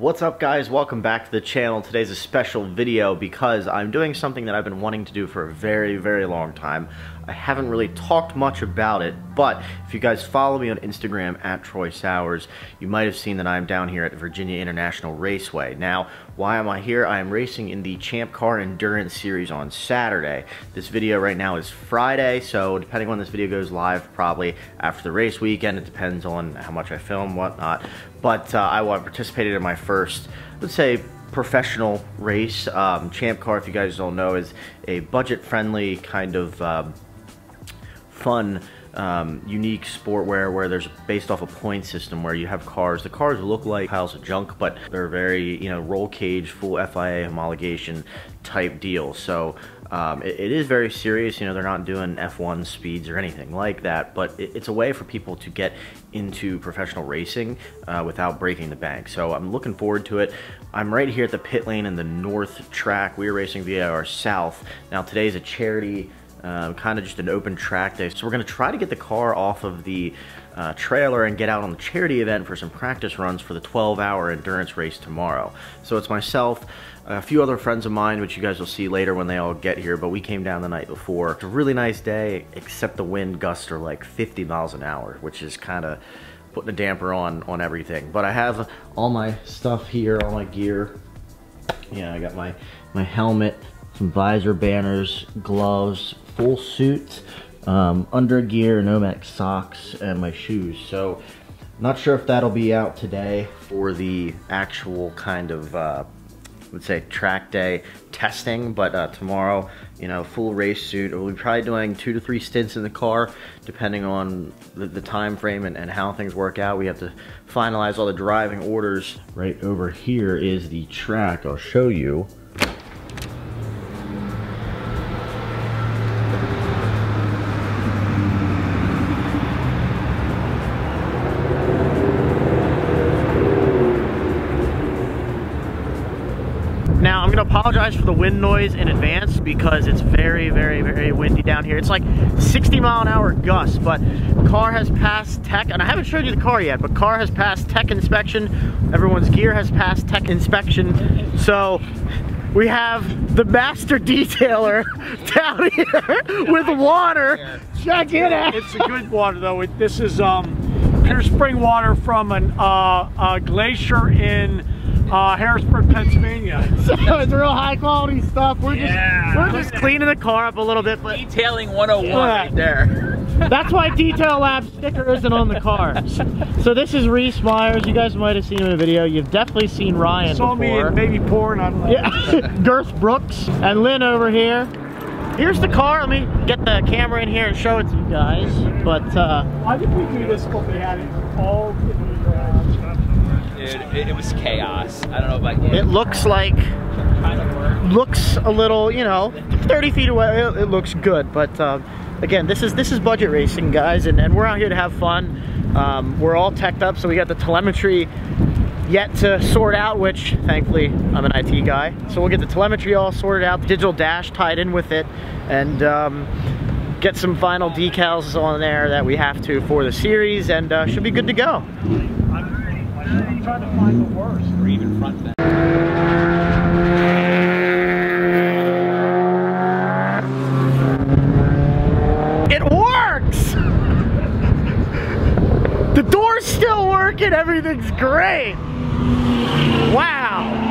What's up, guys? Welcome back to the channel. Today's a special video because I'm doing something that I've been wanting to do for a very, very long time. I haven't really talked much about it, but if you guys follow me on Instagram at Troy Sowers, you might have seen that I'm down here at Virginia International Raceway. Now, why am I here? I am racing in the Champ Car Endurance Series on Saturday. This video right now is Friday, so depending on when this video goes live, probably after the race weekend. It depends on how much I film, whatnot. But I participated in my first, let's say, professional race. Champ Car, if you guys don't know, is a budget-friendly kind of fun, unique sport where there's based off a point system where you have cars. The cars look like piles of junk, but they're very, roll cage, full FIA homologation type deal. So it is very serious. They're not doing F1 speeds or anything like that, but it's a way for people to get into professional racing without breaking the bank. So I'm looking forward to it. I'm right here at the pit lane in the north track. We are racing via our south. Now today's a charity, kind of just an open track day. So we're going to try to get the car off of the trailer and get out on the charity event for some practice runs for the 12-hour endurance race tomorrow. So it's myself, a few other friends of mine, which you guys will see later when they all get here, but we came down the night before. It's a really nice day, except the wind gusts are like 50 miles an hour, which is kind of putting a damper on everything. But I have all my stuff here, all my gear. Yeah, I got my helmet, some visor banners, gloves, full suit, under gear, Nomex socks, and my shoes. So not sure if that'll be out today for the actual kind of let's say track day testing, but tomorrow, full race suit. We'll be probably doing 2 to 3 stints in the car depending on the time frame and how things work out. We have to finalize all the driving orders. Right over here is the track. I'll show you. Now, I'm going to apologize for the wind noise in advance because it's very, very, very windy down here. It's like 60-mile-an-hour gusts, but car has passed tech, and I haven't showed you the car yet, but car has passed tech inspection. Everyone's gear has passed tech inspection. So we have the master detailer down here with water. Check it out. It's a good water, though. This is pure spring water from a glacier in Harrisburg, Pennsylvania. So it's real high quality stuff. We're just cleaning the car up a little bit, but detailing 101 right there. That's why Detail Lab sticker isn't on the car. So this is Reese Myers. You guys might have seen him in the video. You've definitely seen Ryan Saw before. me in baby porn. Yeah. Girth Brooks and Lynn over here. Here's the car. Let me get the camera in here and show it to you guys. But why did we do this? But we had it all in the garage. Dude, it was chaos. I don't know about you. it looks like, looks a little, 30 feet away. It looks good, but again, this is budget racing, guys, and we're out here to have fun. We're all teched up, so we got the telemetry yet to sort out, which thankfully I'm an IT guy, so we'll get the telemetry all sorted out, the digital dash tied in with it, and get some final decals on there that we have to for the series, and should be good to go. I'm trying to find the worst. Or even front then. It works! The door's still working, everything's great! Wow!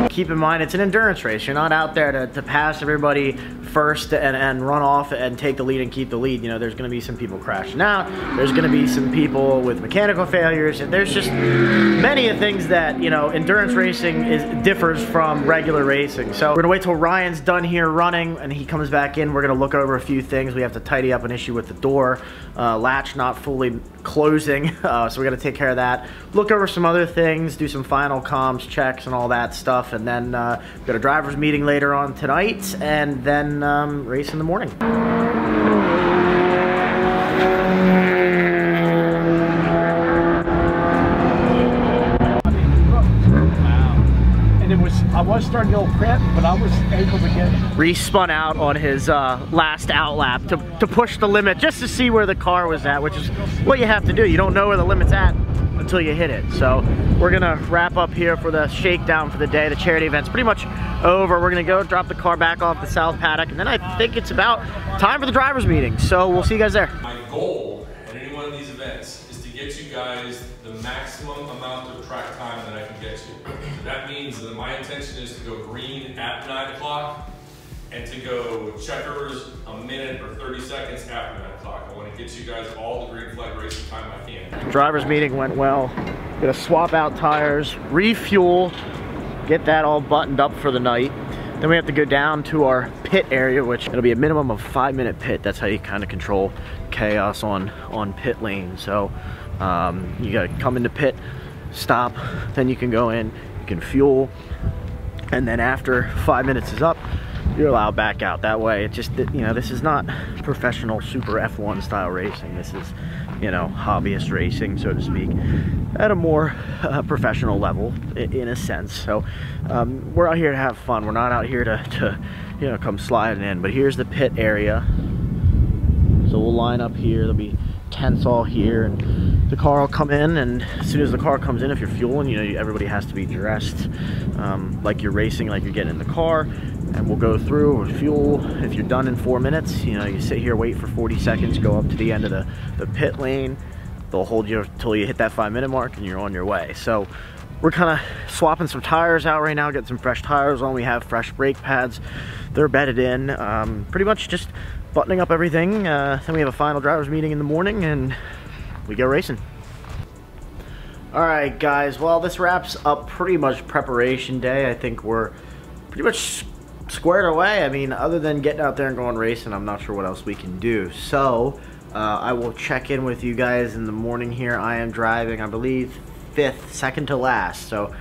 Keep in mind, it's an endurance race. You're not out there to pass everybody first and run off and take the lead and keep the lead. There's going to be some people crashing out. There's going to be some people with mechanical failures. And there's just many of things that, endurance racing differs from regular racing. So we're going to wait till Ryan's done here running and he comes back in. We're going to look over a few things. We have to tidy up an issue with the door. Latch not fully closing, so we got to take care of that. Look over some other things, do some final comms checks and all that stuff, and then we've got a driver's meeting later on tonight, and then race in the morning. Wow. And it was I was starting to get a little crampy, but I was able to get... Reese spun out on his last out lap to push the limit just to see where the car was at, which is what you have to do. You don't know where the limit's at until you hit it. So we're gonna wrap up here for the shakedown for the day. The charity event's pretty much over. We're gonna go drop the car back off the south paddock, and then I think it's about time for the drivers meeting. So we'll see you guys there. My goal at any one of these events is to get you guys the maximum amount of track time that I can get you. So that means that my intention is to go green at 9 o'clock and to go checkers a minute or 30 seconds after 9 o'clock. I want to get you guys all the green flag racing time I can. Drivers meeting went well. Gonna swap out tires, refuel, get that all buttoned up for the night. Then we have to go down to our pit area, which it'll be a minimum of 5-minute pit. That's how you kind of control chaos on pit lane. So you gotta come into pit, stop, then you can go in, you can fuel, and then after 5 minutes is up, you're allowed back out. That way, it just, you know, this is not professional super F1 style racing. This is, you know, hobbyist racing, so to speak, at a more professional level in a sense. So we're out here to have fun. We're not out here to you know, come sliding in. But here's the pit area. So we'll line up here. There'll be tents all here, and the car will come in, and as soon as the car comes in, if you're fueling, you know, everybody has to be dressed like you're racing, like you're getting in the car, and we'll go through with fuel. If you're done in 4 minutes, you know, you sit here, wait for 40 seconds, go up to the end of the pit lane. They'll hold you until you hit that 5-minute mark, and you're on your way. So we're kind of swapping some tires out right now, getting some fresh tires on. We have fresh brake pads. They're bedded in. Pretty much just buttoning up everything. Then we have a final drivers meeting in the morning, and we go racing. All right, guys. Well, this wraps up pretty much preparation day. I think we're pretty much squared away. I mean, other than getting out there and going racing, I'm not sure what else we can do. So I will check in with you guys in the morning here. I am driving, I believe, 5th, second to last. So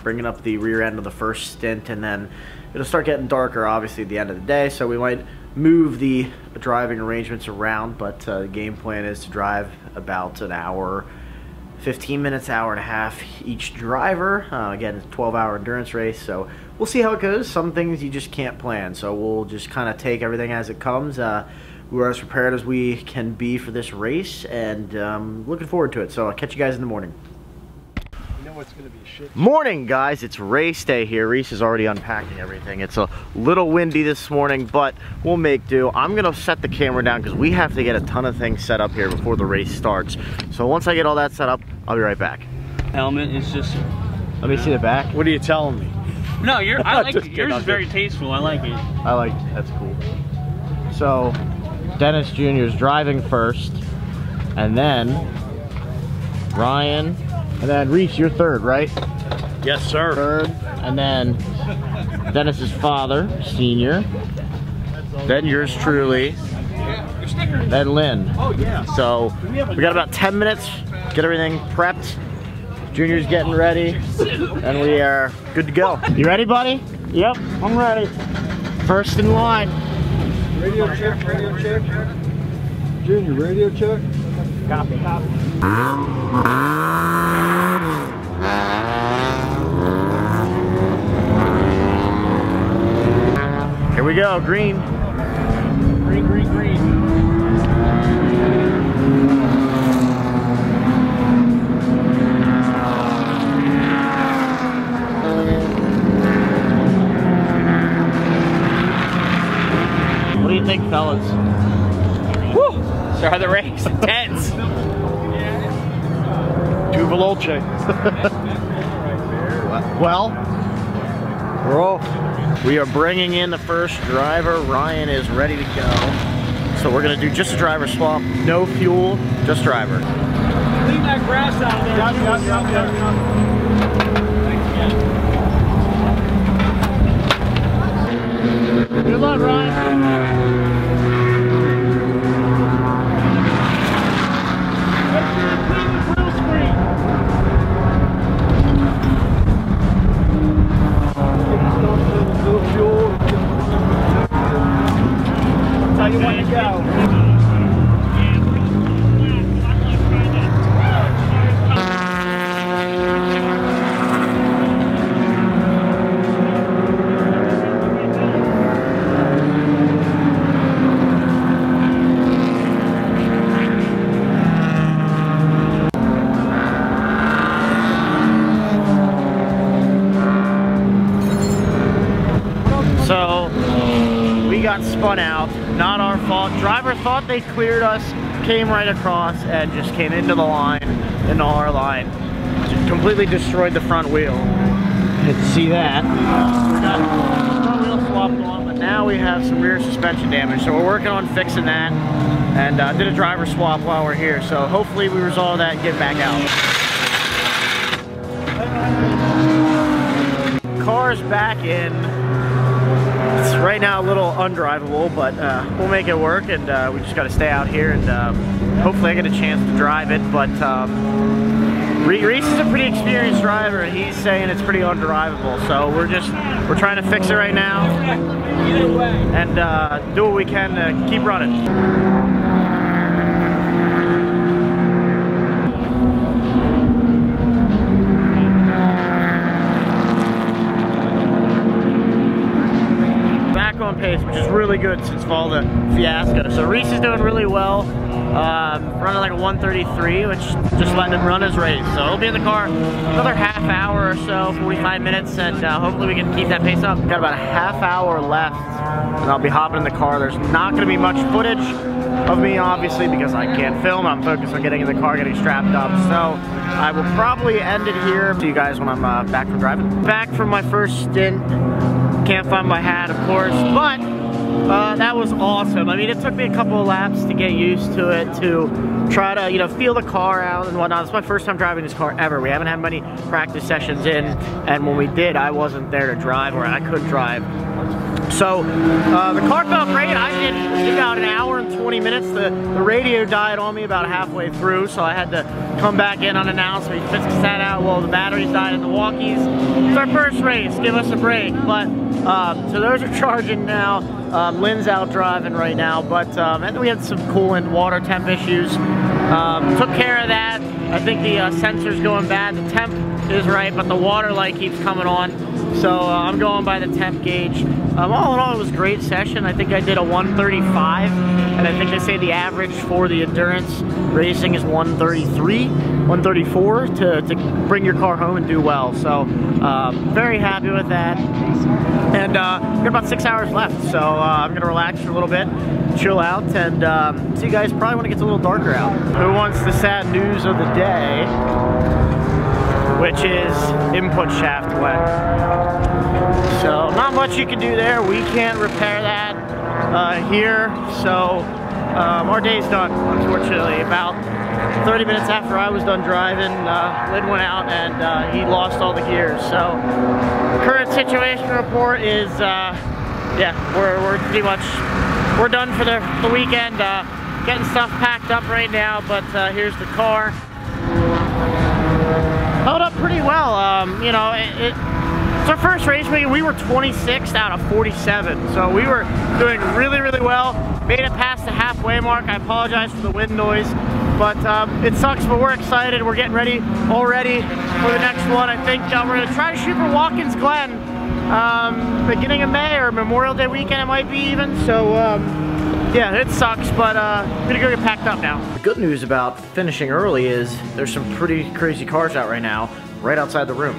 bringing up the rear end of the first stint, and then it'll start getting darker, obviously, at the end of the day. So we might move the driving arrangements around, but the game plan is to drive about an hour, 15 minutes, hour and a half each driver. Again, it's a 12-hour endurance race, so we'll see how it goes. Some things you just can't plan, so we'll just kind of take everything as it comes. We're as prepared as we can be for this race, and looking forward to it. So I'll catch you guys in the morning. You know what's going to be shit? Morning, guys. It's race day here. Reese is already unpacking everything. It's a little windy this morning, but we'll make do. I'm going to set the camera down because we have to get a ton of things set up here before the race starts. So once I get all that set up, I'll be right back. Helmet is just... Let me see the back. What are you telling me? No, I like Just it. kidding, Yours I'm is very tasteful. I like it. I like it. That's cool. So Dennis Jr. is driving first, and then Ryan, and then Reese, you're third, right? Yes, sir. Third, and then Dennis's father, senior, then yours truly, then Lynn. Oh, yeah. So we got about 10 minutes, get everything prepped. Junior's getting ready, and we are good to go. You ready, buddy? Yep, I'm ready. First in line. Radio check, radio check. Junior, radio check. Copy, copy. Here we go, green. Green, green, green. What do you think, fellas? Woo! Start the race. Intense. Too veloce. Well, we're off. We are bringing in the first driver. Ryan is ready to go. So we're gonna do just a driver swap, no fuel, just driver. Clean that grass out there. Good luck, Ryan. How you want to go? got spun out. Not our fault. Driver thought they cleared us, came right across, and just came into the line, into our line. Just completely destroyed the front wheel. You can see that. We got the front wheel swapped on, but now we have some rear suspension damage. So we're working on fixing that, and did a driver swap while we're here. So hopefully we resolve that and get back out. Car's back in. It's right now a little undrivable, but we'll make it work, and we just got to stay out here, and hopefully I get a chance to drive it. But Reese is a pretty experienced driver, and he's saying it's pretty undrivable. So we're trying to fix it right now, and do what we can to keep running. On pace, which is really good since all the fiasco. So Reese is doing really well, running like a 133, which just letting him run his race. So he'll be in the car another half hour or so, 45 minutes, and hopefully we can keep that pace up. Got about a half hour left, and I'll be hopping in the car. There's not going to be much footage of me, obviously, because I can't film. I'm focused on getting in the car, getting strapped up. So I will probably end it here. See you guys when I'm back from driving. Back from my first stint. Can't find my hat, of course, but that was awesome. I mean, it took me a couple of laps to get used to it, to try to, you know, feel the car out and whatnot. It's my first time driving this car ever. We haven't had many practice sessions in, and when we did, I wasn't there to drive, or I couldn't drive. So the car felt great. I did about an hour and 20 minutes. The radio died on me about halfway through, so I had to come back in unannounced. We fixed that out. Well, the batteries died in the walkies. It's our first race. Give us a break. But so those are charging now. Lynn's out driving right now, but and we had some coolant water temp issues. Took care of that. I think the sensor's going bad. The temp is right, but the water light keeps coming on. So I'm going by the temp gauge. All in all, it was a great session. I think I did a 135, and I think they say the average for the endurance racing is 133, 134 to bring your car home and do well. So very happy with that. And got about 6 hours left, so I'm gonna relax for a little bit, chill out, and see you guys probably when it gets a little darker out. Who wants the sad news of the day? Which is input shaft wet. So not much you can do there. We can't repair that here. So our day's done, unfortunately. About 30 minutes after I was done driving, Lynn went out and he lost all the gears. So current situation report is, yeah, we're pretty much, we're done for the weekend. Getting stuff packed up right now, but here's the car. Held up pretty well. You know, it's our first race meeting. We were 26th out of 47, so we were doing really, really well. Made it past the halfway mark. I apologize for the wind noise, but it sucks, but we're excited. We're getting ready already for the next one. I think we're going to try to shoot for Watkins Glen beginning of May or Memorial Day weekend it might be even. So yeah, it sucks, but I'm gonna go get packed up now. The good news about finishing early is there's some pretty crazy cars out right now, right outside the room.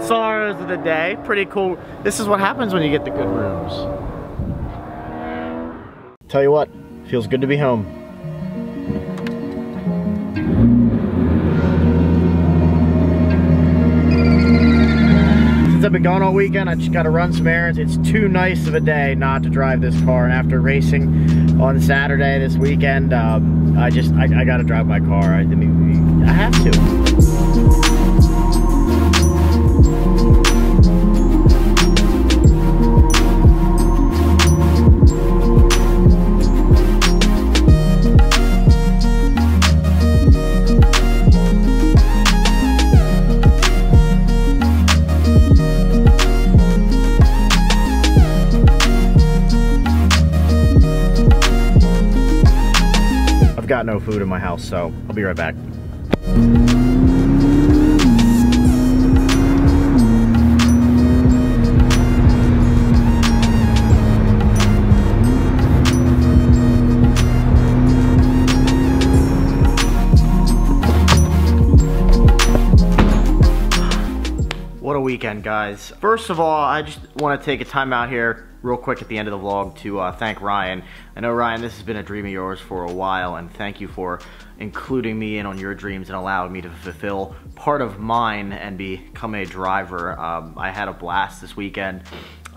Sorrows of the day. Pretty cool. This is what happens when you get the good rooms. Tell you what, feels good to be home. Since I've been gone all weekend, I just got to run some errands. It's too nice of a day not to drive this car, and after racing on Saturday this weekend, I got to drive my car. I mean, I have to. got no food in my house, so I'll be right back. What a weekend, guys. First of all, I just want to take a time out here real quick at the end of the vlog to thank Ryan. I know, Ryan, this has been a dream of yours for a while, and thank you for including me in on your dreams and allowing me to fulfill part of mine and become a driver. I had a blast this weekend.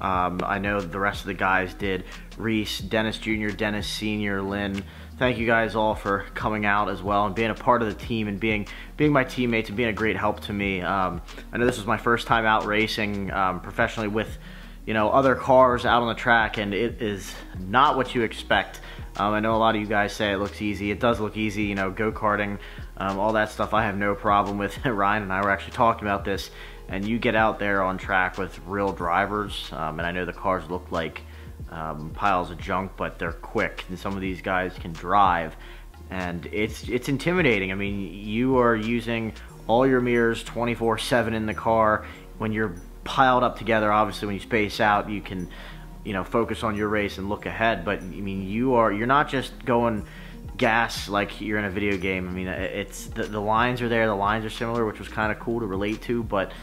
I know the rest of the guys did. Reese, Dennis Jr., Dennis Sr., Lynn. Thank you guys all for coming out as well and being a part of the team and being my teammates and being a great help to me. I know this was my first time out racing professionally with, you know, other cars out on the track, and it is not what you expect. I know a lot of you guys say it looks easy. It does look easy, you know, go-karting, all that stuff I have no problem with. Ryan and I were actually talking about this, and you get out there on track with real drivers, and I know the cars look like piles of junk, but they're quick, and some of these guys can drive, and it's intimidating. I mean, you are using all your mirrors 24/7 in the car. When you're piled up together, obviously when you space out, you can, you know, focus on your race and look ahead, but I mean, you're not just going gas like you're in a video game. I mean, it's the lines are there, the lines are similar, which was kind of cool to relate to, but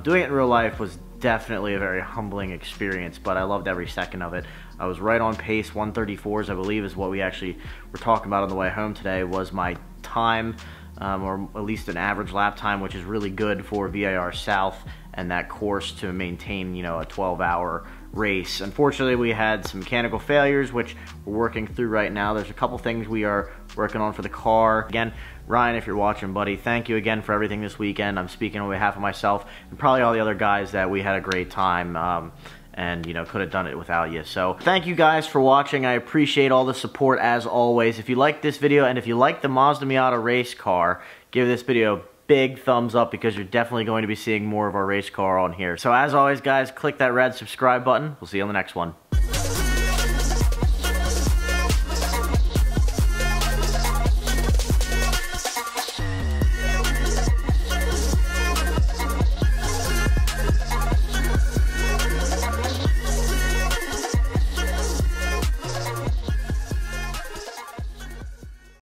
doing it in real life was definitely a very humbling experience, but I loved every second of it. I was right on pace. 134s, I believe, is what we actually were talking about on the way home today, was my time, or at least an average lap time, which is really good for VIR South and that course to maintain, you know, a 12-hour race. Unfortunately, we had some mechanical failures, which we're working through right now. There's a couple things we are working on for the car. Again, Ryan, if you're watching, buddy, thank you again for everything this weekend. I'm speaking on behalf of myself and probably all the other guys that we had a great time, and, you know, could have done it without you. So thank you guys for watching. I appreciate all the support as always. If you like this video and if you like the Mazda Miata race car, give this video a big thumbs up, because you're definitely going to be seeing more of our race car on here. So as always, guys, click that red subscribe button. We'll see you on the next one.